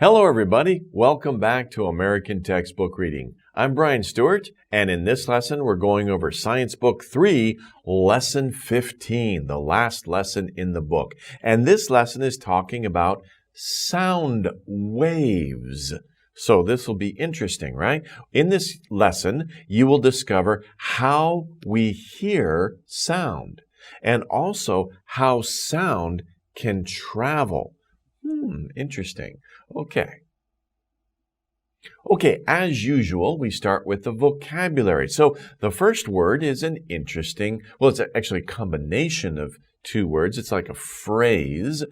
Hello, everybody. Welcome back to American Textbook Reading. I'm Brian Stuart, and in this lesson, we're going over Science Book 3, Lesson 15, the last lesson in the book. And this lesson is talking about sound waves. So this will be interesting, right? In this lesson, you will discover how we hear sound and also how sound can travel. Interesting. Okay, as usual, we start with the vocabulary. So the first word is an interesting, well, it's actually a combination of two words. It's like a phrase.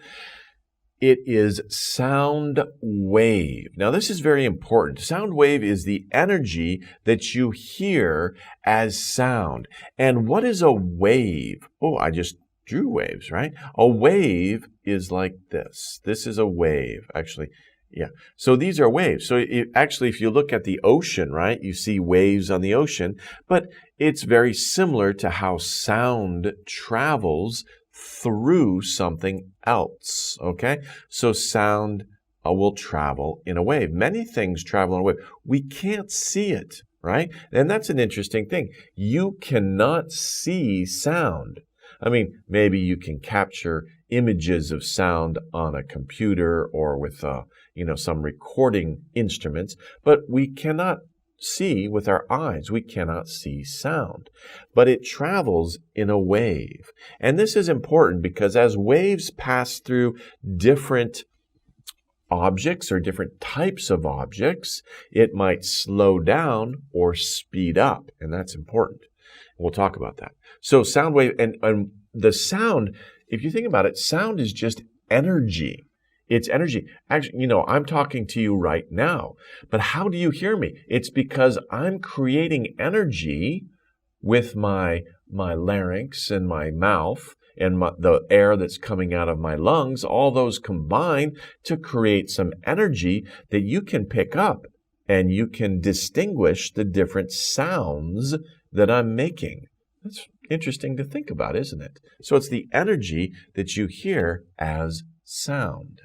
It is sound wave. Now, this is very important. Sound wave is the energy that you hear as sound. And what is a wave? Oh, I just drew waves, right? A wave is like this. This is a wave, actually. Yeah. So these are waves. So actually, if you look at the ocean, right, you see waves on the ocean, but it's very similar to how sound travels through something else, okay? So sound will travel in a wave. Many things travel in a wave. We can't see it, right? And that's an interesting thing. You cannot see sound. I mean, maybe you can capture images of sound on a computer or with, some recording instruments, but we cannot see with our eyes. We cannot see sound, but it travels in a wave. And this is important because as waves pass through different objects or different types of objects, it might slow down or speed up, and that's important. We'll talk about that. So sound wave, and the sound, if you think about it, sound is just energy. It's energy. Actually, I'm talking to you right now, but how do you hear me? It's because I'm creating energy with my larynx and my mouth and the air that's coming out of my lungs. All those combine to create some energy that you can pick up, and you can distinguish the different sounds that I'm making. That's interesting to think about, isn't it? So it's the energy that you hear as sound.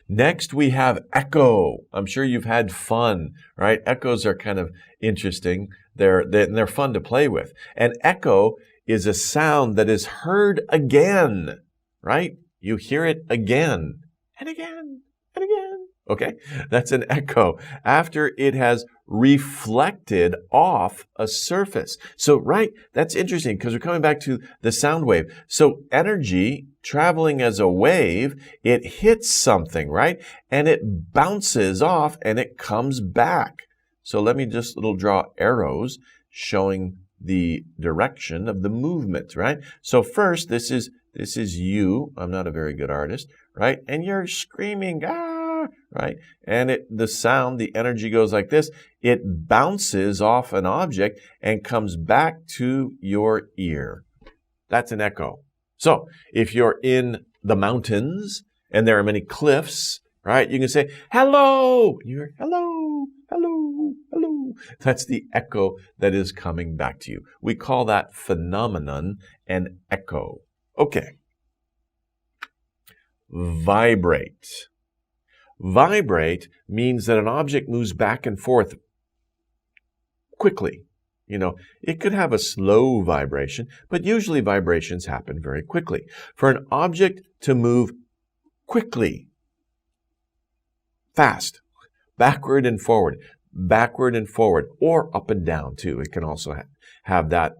Next, we have echo. I'm sure you've had fun, right? Echoes are kind of interesting. They're fun to play with. And echo is a sound that is heard again, right? You hear it again and again and again. Okay, that's an echo after it has reflected off a surface. So, right, that's interesting because we're coming back to the sound wave. So energy traveling as a wave, it hits something, right? And it bounces off and it comes back. So let me just draw arrows showing the direction of the movement, right? So first, this is you. I'm not a very good artist, right? And you're screaming, ah! Right? And the sound, the energy goes like this. It bounces off an object and comes back to your ear. That's an echo. So if you're in the mountains and there are many cliffs, right, you can say, hello. You're hello, hello, hello. That's the echo that is coming back to you. We call that phenomenon an echo. Okay. Vibrate. Vibrate means that an object moves back and forth quickly. It could have a slow vibration, but usually vibrations happen very quickly. For an object to move quickly, fast, backward and forward, or up and down too. It can also have that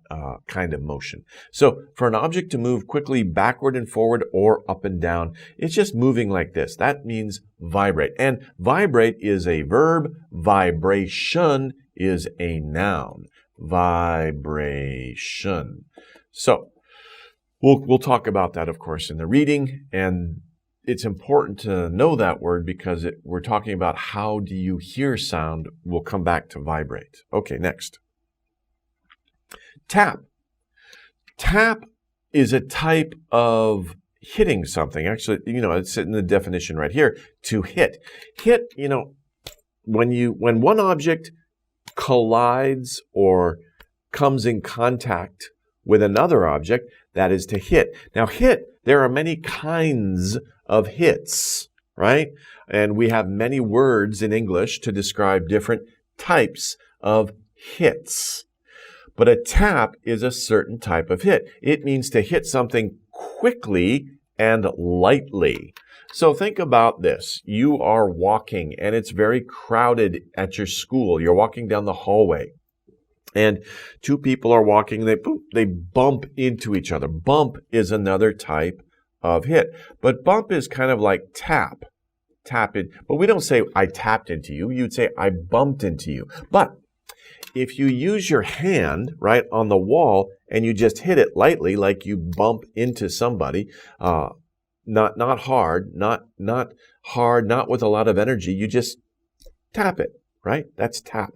kind of motion. So for an object to move quickly backward and forward or up and down, it's just moving like this. That means vibrate. And vibrate is a verb. Vibration is a noun. Vibration. So we'll talk about that, of course, in the reading. And it's important to know that word because we're talking about how do you hear sound. We'll come back to vibrate. Okay, next. Tap. Tap is a type of hitting something. Actually, it's in the definition right here. To hit. Hit, when one object collides or comes in contact with another object, that is to hit. Now, there are many kinds of hits, right? And we have many words in English to describe different types of hits. But a tap is a certain type of hit. It means to hit something quickly and lightly. So think about this. You are walking and it's very crowded at your school. You're walking down the hallway and two people are walking. They bump into each other. Bump is another type of hit. But bump is kind of like tap. Tap it. But we don't say I tapped into you. You'd say I bumped into you. But if you use your hand, right, on the wall and you just hit it lightly, like you bump into somebody, not hard, not with a lot of energy, you just tap it, right? That's tap.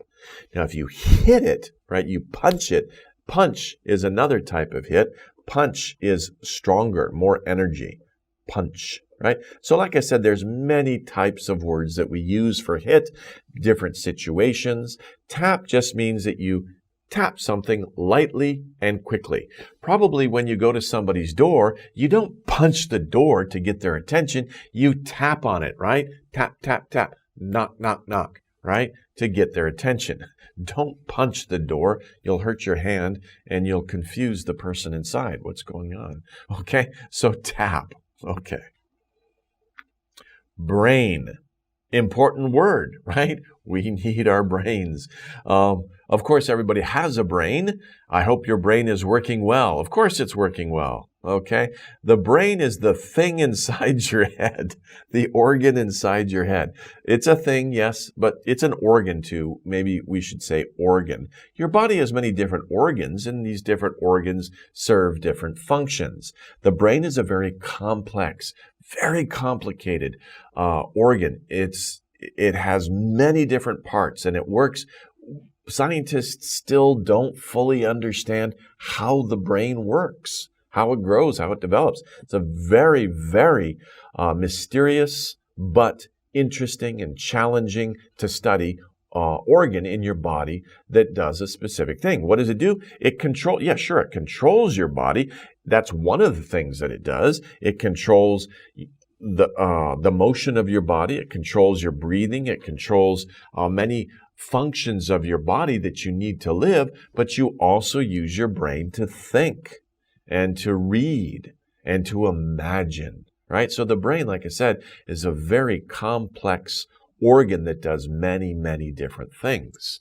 Now, if you hit it, right, you punch it. Punch is another type of hit. Punch is stronger, more energy. Punch. Right? So like I said, there's many types of words that we use for hit, different situations. Tap just means that you tap something lightly and quickly. Probably when you go to somebody's door, you don't punch the door to get their attention. You tap on it, right? Tap, tap, tap. Knock, knock, knock, right? To get their attention. Don't punch the door. You'll hurt your hand and you'll confuse the person inside. What's going on? Okay? So tap. Okay. Brain. Important word, right? We need our brains. Of course, everybody has a brain. I hope your brain is working well. Of course, it's working well. Okay? The brain is the thing inside your head, the organ inside your head. It's a thing, yes, but it's an organ too. Maybe we should say organ. Your body has many different organs, and these different organs serve different functions. The brain is a very complex, very complicated organ. It has many different parts, and it works. Scientists still don't fully understand how the brain works, how it grows, how it develops. It's a very, very mysterious but interesting and challenging to study organ in your body that does a specific thing. What does it do? It controls your body. That's one of the things that it does. It controls the motion of your body. It controls your breathing. It controls many functions of your body that you need to live, but you also use your brain to think and to read and to imagine, right? So the brain, like I said, is a very complex organ that does many, many different things,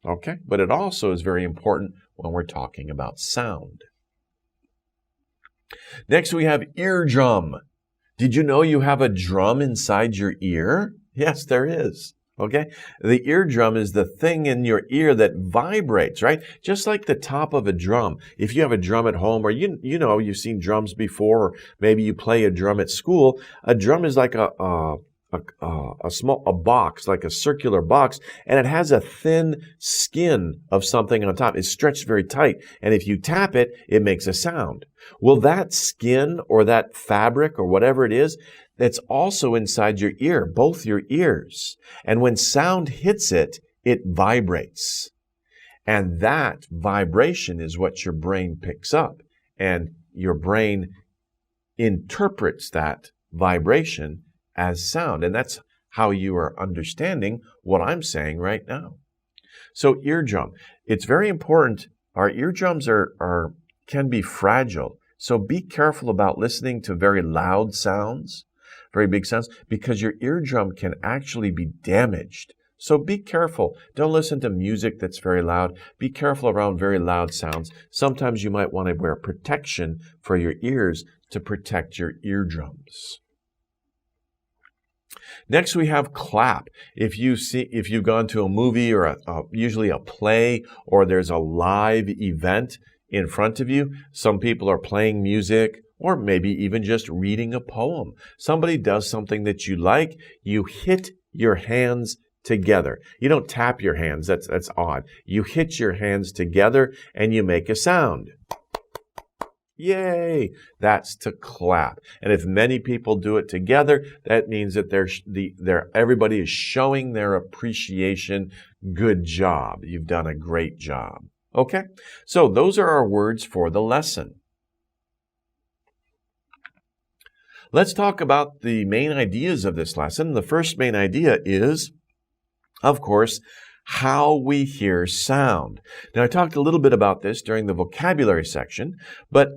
okay? But it also is very important when we're talking about sound. Next, we have eardrum. Did you know you have a drum inside your ear? Yes, there is. Okay? The eardrum is the thing in your ear that vibrates, right? Just like the top of a drum. If you have a drum at home, or you've seen drums before, or maybe you play a drum at school, a drum is like a box, like a circular box, and it has a thin skin of something on top. It's stretched very tight, and if you tap it, it makes a sound. Well, that skin or that fabric or whatever it is, that's also inside your ear, both your ears. And when sound hits it, it vibrates. And that vibration is what your brain picks up. And your brain interprets that vibration as sound. And that's how you are understanding what I'm saying right now. So eardrum, it's very important. Our eardrums can be fragile. So be careful about listening to very loud sounds, very big sounds, because your eardrum can actually be damaged. So be careful. Don't listen to music that's very loud. Be careful around very loud sounds. Sometimes you might want to wear protection for your ears to protect your eardrums. Next, we have clap. If you've gone to a movie or usually a play, or there's a live event in front of you, some people are playing music, or maybe even just reading a poem. Somebody does something that you like, you hit your hands together. You don't tap your hands, that's odd. You hit your hands together and you make a sound. Yay! That's to clap. And if many people do it together, that means that everybody is showing their appreciation. Good job. You've done a great job. Okay? So those are our words for the lesson. let's talk about the main ideas of this lesson. The first main idea is, of course, how we hear sound. Now, I talked a little bit about this during the vocabulary section, but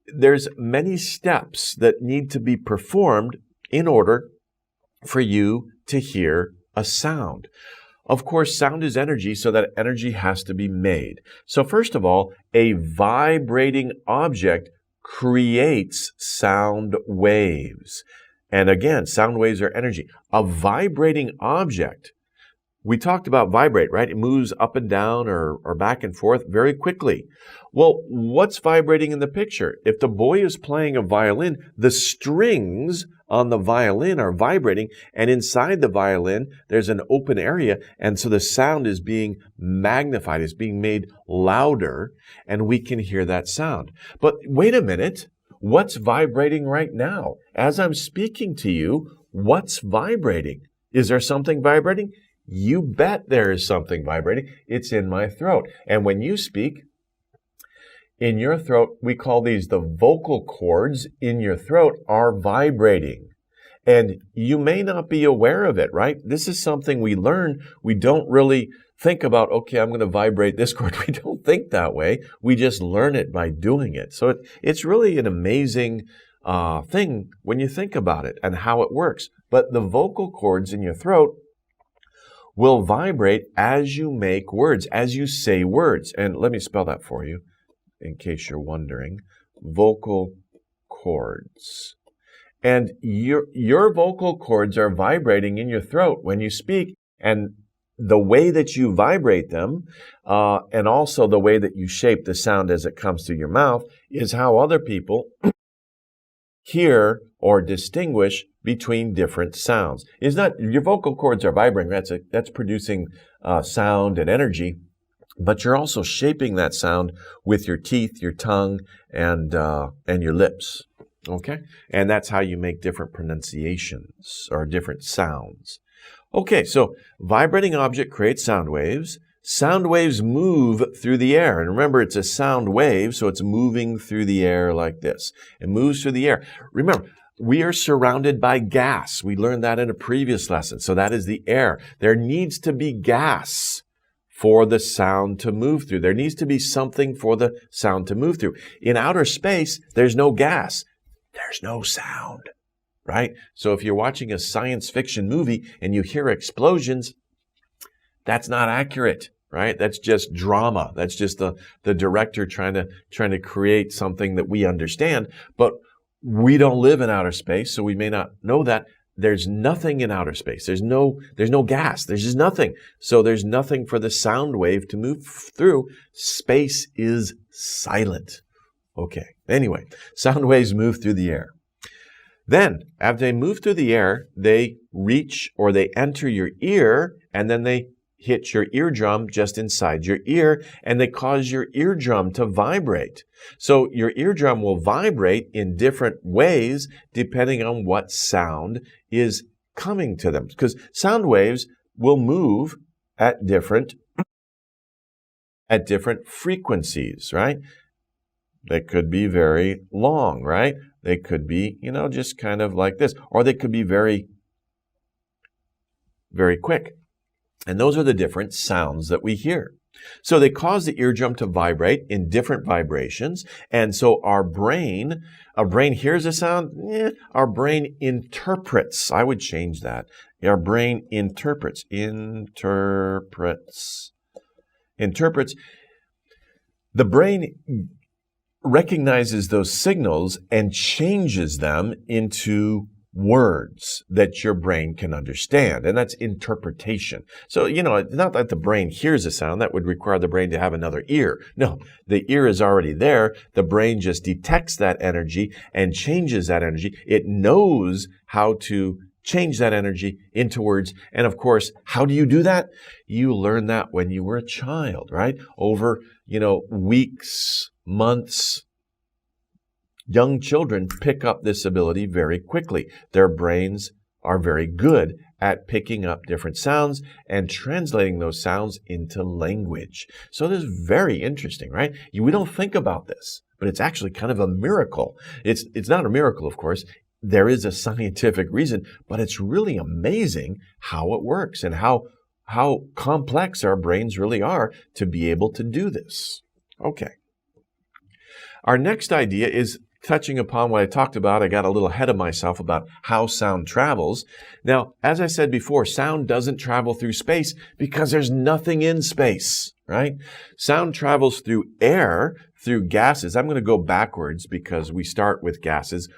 there's many steps that need to be performed in order for you to hear a sound. Of course, sound is energy, so that energy has to be made. So first of all, a vibrating object creates sound waves. And again, sound waves are energy. A vibrating object, we talked about vibrate, right? It moves up and down or back and forth very quickly. Well, what's vibrating in the picture? If the boy is playing a violin, the strings on the violin are vibrating, and inside the violin, there's an open area, and so the sound is being magnified, it's being made louder, and we can hear that sound. But wait a minute, what's vibrating right now? As I'm speaking to you, what's vibrating? Is there something vibrating? You bet there is something vibrating. It's in my throat. And when you speak, in your throat, we call these the vocal cords in your throat are vibrating. And you may not be aware of it, right? This is something we learn. We don't really think about, okay, I'm going to vibrate this cord. We don't think that way. We just learn it by doing it. So it's really an amazing thing when you think about it and how it works. But the vocal cords in your throat will vibrate as you make words, as you say words. And let me spell that for you, in case you're wondering. Vocal cords. And your vocal cords are vibrating in your throat when you speak. And the way that you vibrate them, and also the way that you shape the sound as it comes through your mouth, is how other people hear or distinguish between different sounds. It's not your vocal cords are vibrating. That's producing sound and energy, but you're also shaping that sound with your teeth, your tongue, and your lips. Okay, and that's how you make different pronunciations or different sounds. Okay, so vibrating object creates sound waves. Sound waves move through the air. And remember, it's a sound wave, so it's moving through the air like this. It moves through the air. Remember, we are surrounded by gas. We learned that in a previous lesson. So that is the air. There needs to be gas for the sound to move through. There needs to be something for the sound to move through. In outer space, there's no gas. There's no sound, right? So if you're watching a science fiction movie and you hear explosions, that's not accurate, right? That's just drama. That's just the director trying to create something that we understand. But we don't live in outer space, so we may not know that. There's nothing in outer space. There's no gas. There's just nothing. So there's nothing for the sound wave to move through. Space is silent. Okay. Anyway, sound waves move through the air. Then, after they move through the air, they reach or they enter your ear, and then they hit your eardrum just inside your ear, and they cause your eardrum to vibrate. So your eardrum will vibrate in different ways depending on what sound is coming to them. Because sound waves will move at different frequencies, right? They could be very long, right? They could be, just kind of like this. Or they could be very, very quick. And those are the different sounds that we hear. So they cause the eardrum to vibrate in different vibrations. And so our brain hears a sound. Our brain interprets. I would change that. Our brain interprets. The brain recognizes those signals and changes them into words that your brain can understand. And that's interpretation. So, it's not that the brain hears a sound. That would require the brain to have another ear. No, the ear is already there. The brain just detects that energy and changes that energy. It knows how to change that energy into words. And of course, how do you do that? You learn that when you were a child, right? Over, weeks, months. Young children pick up this ability very quickly. Their brains are very good at picking up different sounds and translating those sounds into language. So this is very interesting, right? We don't think about this, but it's actually kind of a miracle. It's not a miracle, of course. there is a scientific reason, but it's really amazing how it works and how complex our brains really are to be able to do this. Okay. Our next idea is touching upon what I talked about. I got a little ahead of myself about how sound travels. Now, as I said before, sound doesn't travel through space because there's nothing in space, right? Sound travels through air, through gases. I'm going to go backwards because we start with gases.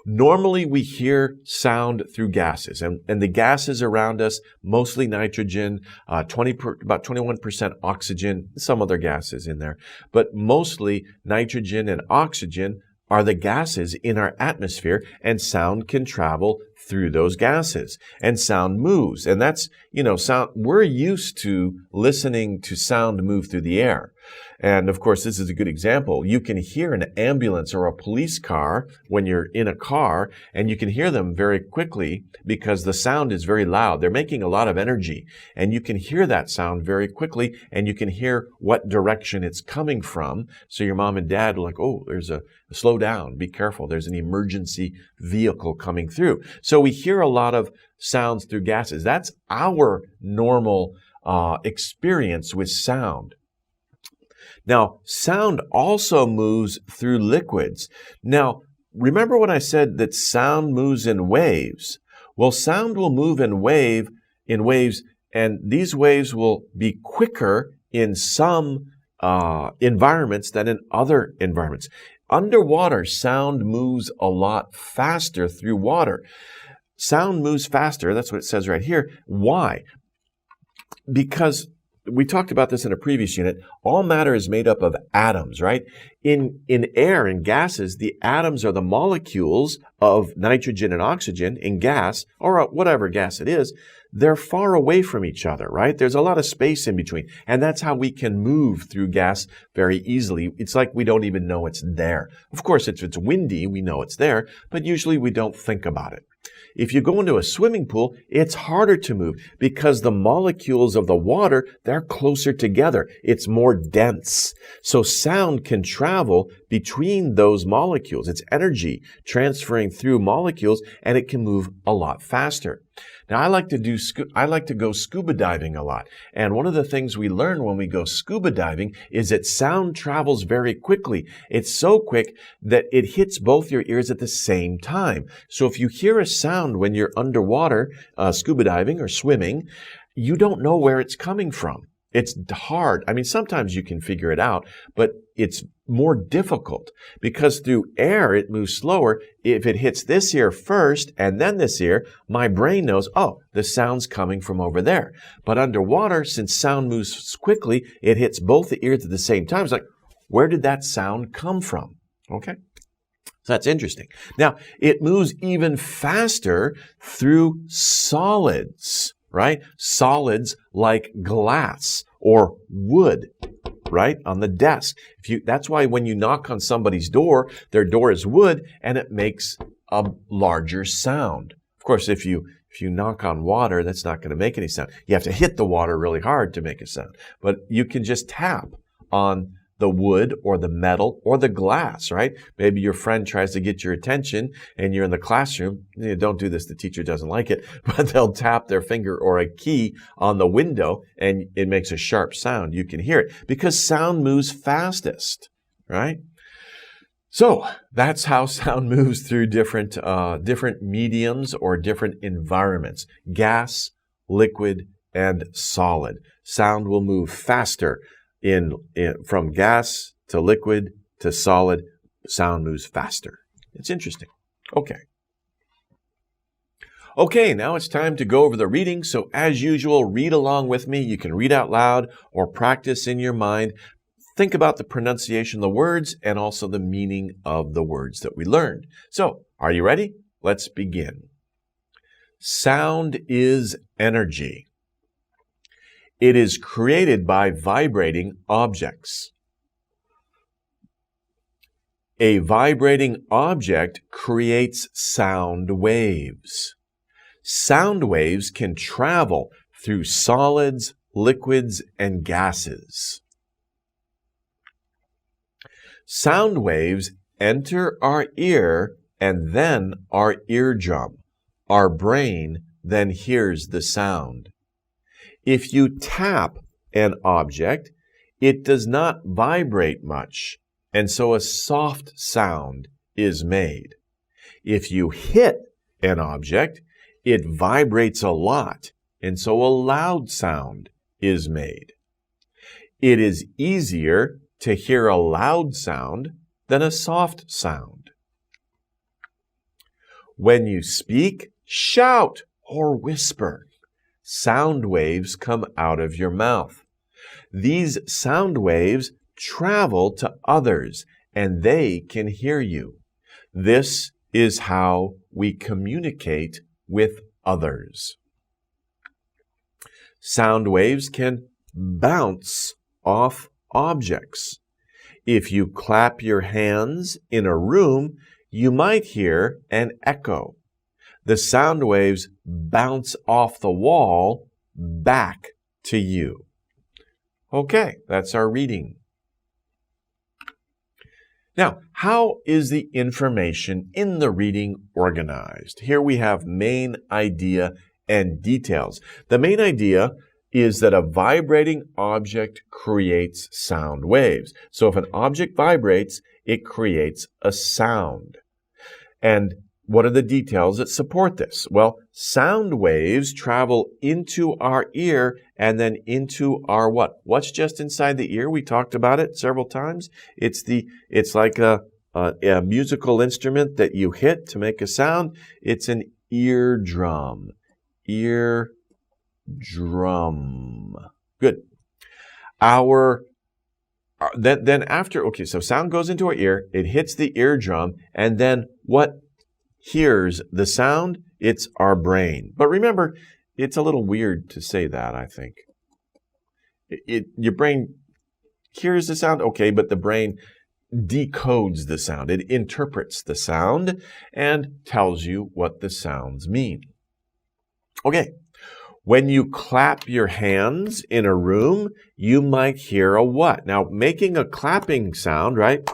Normally we hear sound through gases, and the gases around us, mostly nitrogen, about 21% oxygen, some other gases in there, but mostly nitrogen and oxygen are the gases in our atmosphere, and sound can travel through those gases, and sound moves. And that's, sound, we're used to listening to sound move through the air. And of course, this is a good example. You can hear an ambulance or a police car when you're in a car, and you can hear them very quickly because the sound is very loud. They're making a lot of energy, and you can hear that sound very quickly, and you can hear what direction it's coming from. So your mom and dad are like, oh, slow down, be careful. There's an emergency vehicle coming through. So we hear a lot of sounds through gases. That's our normal experience with sound. Now, sound also moves through liquids. Now, remember when I said that sound moves in waves? Well, sound will move in waves, and these waves will be quicker in some environments than in other environments. Underwater, sound moves a lot faster through water. Sound moves faster. That's what it says right here. Why? Because we talked about this in a previous unit. All matter is made up of atoms, right? In air and gases, the atoms are the molecules of nitrogen and oxygen in gas, or whatever gas it is. They're far away from each other, right? There's a lot of space in between. And that's how we can move through gas very easily. It's like we don't even know it's there. Of course, if it's windy, we know it's there, but usually we don't think about it. If you go into a swimming pool, it's harder to move because the molecules of the water, they're closer together. It's more dense. So sound can travel between those molecules. It's energy transferring through molecules, and it can move a lot faster. Now, I like to go scuba diving a lot. And one of the things we learn when we go scuba diving is that sound travels very quickly. It's so quick that it hits both your ears at the same time. So if you hear a sound when you're underwater, scuba diving or swimming, you don't know where it's coming from. It's hard. I mean, sometimes you can figure it out, but it's more difficult because through air, it moves slower. If it hits this ear first and then this ear, my brain knows, oh, the sound's coming from over there. But underwater, since sound moves quickly, it hits both the ears at the same time. It's like, where did that sound come from? Okay. So that's interesting. Now, it moves even faster through solids, right? Solids like glass or wood, right? On the desk. That's why when you knock on somebody's door, their door is wood and it makes a larger sound. Of course, if you knock on water, that's not going to make any sound. You have to hit the water really hard to make a sound. But you can just tap on the wood or the metal or the glass, right? Maybe your friend tries to get your attention and you're in the classroom. Don't do this. The teacher doesn't like it, but they'll tap their finger or a key on the window and it makes a sharp sound. You can hear it because sound moves fastest, right? So that's how sound moves through different mediums or different environments: gas, liquid, and solid. Sound will move faster from gas to liquid to solid. Sound moves faster. It's interesting. Okay, now it's time to go over the reading. So as usual, read along with me. You can read out loud or practice in your mind. Think about the pronunciation of the words and also the meaning of the words that we learned. So, are you ready? Let's begin. Sound is energy. It is created by vibrating objects. A vibrating object creates sound waves. Sound waves can travel through solids, liquids, and gases. Sound waves enter our ear and then our eardrum. Our brain then hears the sound. If you tap an object, it does not vibrate much, and so a soft sound is made. If you hit an object, it vibrates a lot, and so a loud sound is made. It is easier to hear a loud sound than a soft sound. When you speak, shout or whisper. Sound waves come out of your mouth. These sound waves travel to others, and they can hear you. This is how we communicate with others. Sound waves can bounce off objects. If you clap your hands in a room, you might hear an echo. The sound waves bounce off the wall back to you. Okay, that's our reading. Now, how is the information in the reading organized? Here we have main idea and details. The main idea is that a vibrating object creates sound waves. So if an object vibrates, it creates a sound. And what are the details that support this? Well, sound waves travel into our ear and then into our what? What's just inside the ear? We talked about it several times. It's like a musical instrument that you hit to make a sound. It's an eardrum. Eardrum. Good. Then after, okay, so sound goes into our ear, it hits the eardrum, and then what hears the sound? It's our brain. But remember, it's a little weird to say that, I think. Your brain hears the sound, okay, but the brain decodes the sound. It interprets the sound and tells you what the sounds mean. Okay, when you clap your hands in a room, you might hear a what? Now, making a clapping sound, right?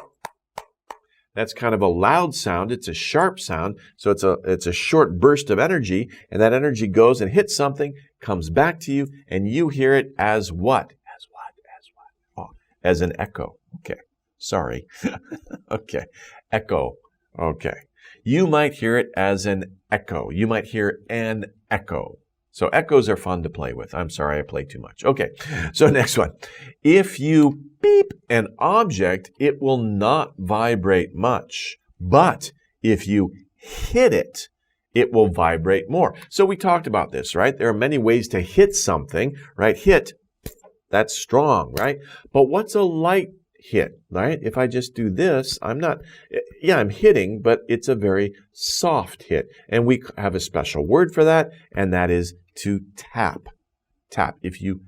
That's kind of a loud sound. It's a sharp sound. So it's a short burst of energy, and that energy goes and hits something, comes back to you, and you hear it as what? As what? Oh, as an echo. Okay. Sorry. Okay. Echo. Okay. You might hear it as an echo. You might hear an echo. So echoes are fun to play with. I'm sorry I played too much. Okay, so next one. If you beep an object, it will not vibrate much. But if you hit it, it will vibrate more. So we talked about this, right? There are many ways to hit something, right? Hit, that's strong, right? But what's a light hit, right? If I just do this, I'm hitting, but it's a very soft hit. And we have a special word for that, and that is to tap. Tap. If you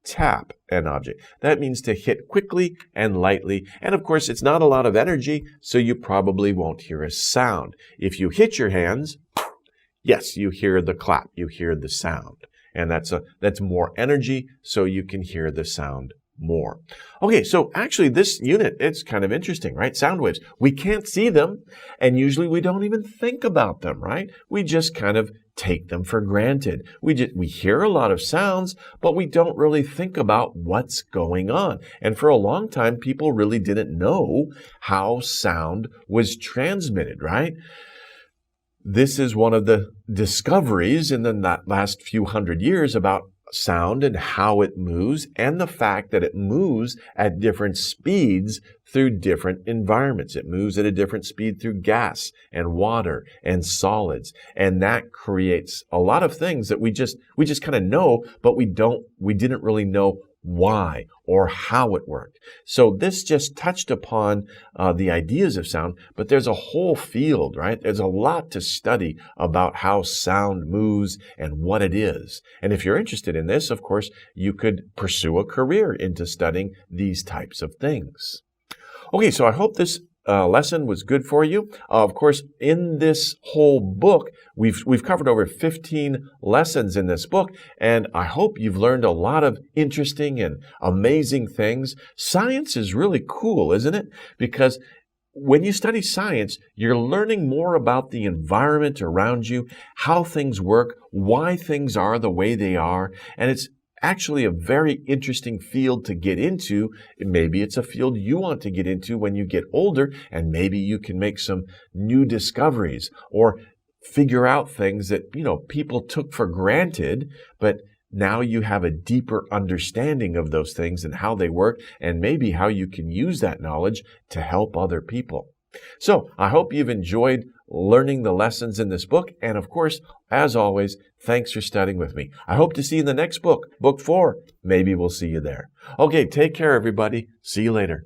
tap an object, that means to hit quickly and lightly. And of course, it's not a lot of energy, so you probably won't hear a sound. If you hit your hands, yes, you hear the clap, you hear the sound. And that's more energy, so you can hear the sound more. Okay, so actually this unit, it's kind of interesting, right? Sound waves. We can't see them, and usually we don't even think about them, right? We just kind of take them for granted. We hear a lot of sounds, but we don't really think about what's going on. And for a long time, people really didn't know how sound was transmitted, right? This is one of the discoveries in the last few hundred years about sound and how it moves, and the fact that it moves at different speeds through different environments. It moves at a different speed through gas and water and solids, and that creates a lot of things that we just kind of know, but we didn't really know why or how it worked. So this just touched upon the ideas of sound, but there's a whole field, right? There's a lot to study about how sound moves and what it is. And if you're interested in this, of course, you could pursue a career into studying these types of things. Okay, so I hope this lesson was good for you. Of course, in this whole book, we've covered over 15 lessons in this book, and I hope you've learned a lot of interesting and amazing things. Science is really cool, isn't it? Because when you study science, you're learning more about the environment around you, how things work, why things are the way they are, and it's actually a very interesting field to get into. Maybe it's a field you want to get into when you get older, and maybe you can make some new discoveries or figure out things that, people took for granted, but now you have a deeper understanding of those things and how they work, and maybe how you can use that knowledge to help other people. So I hope you've enjoyed learning the lessons in this book. And of course, as always, thanks for studying with me. I hope to see you in the next book, Book 4. Maybe we'll see you there. Okay, take care, everybody. See you later.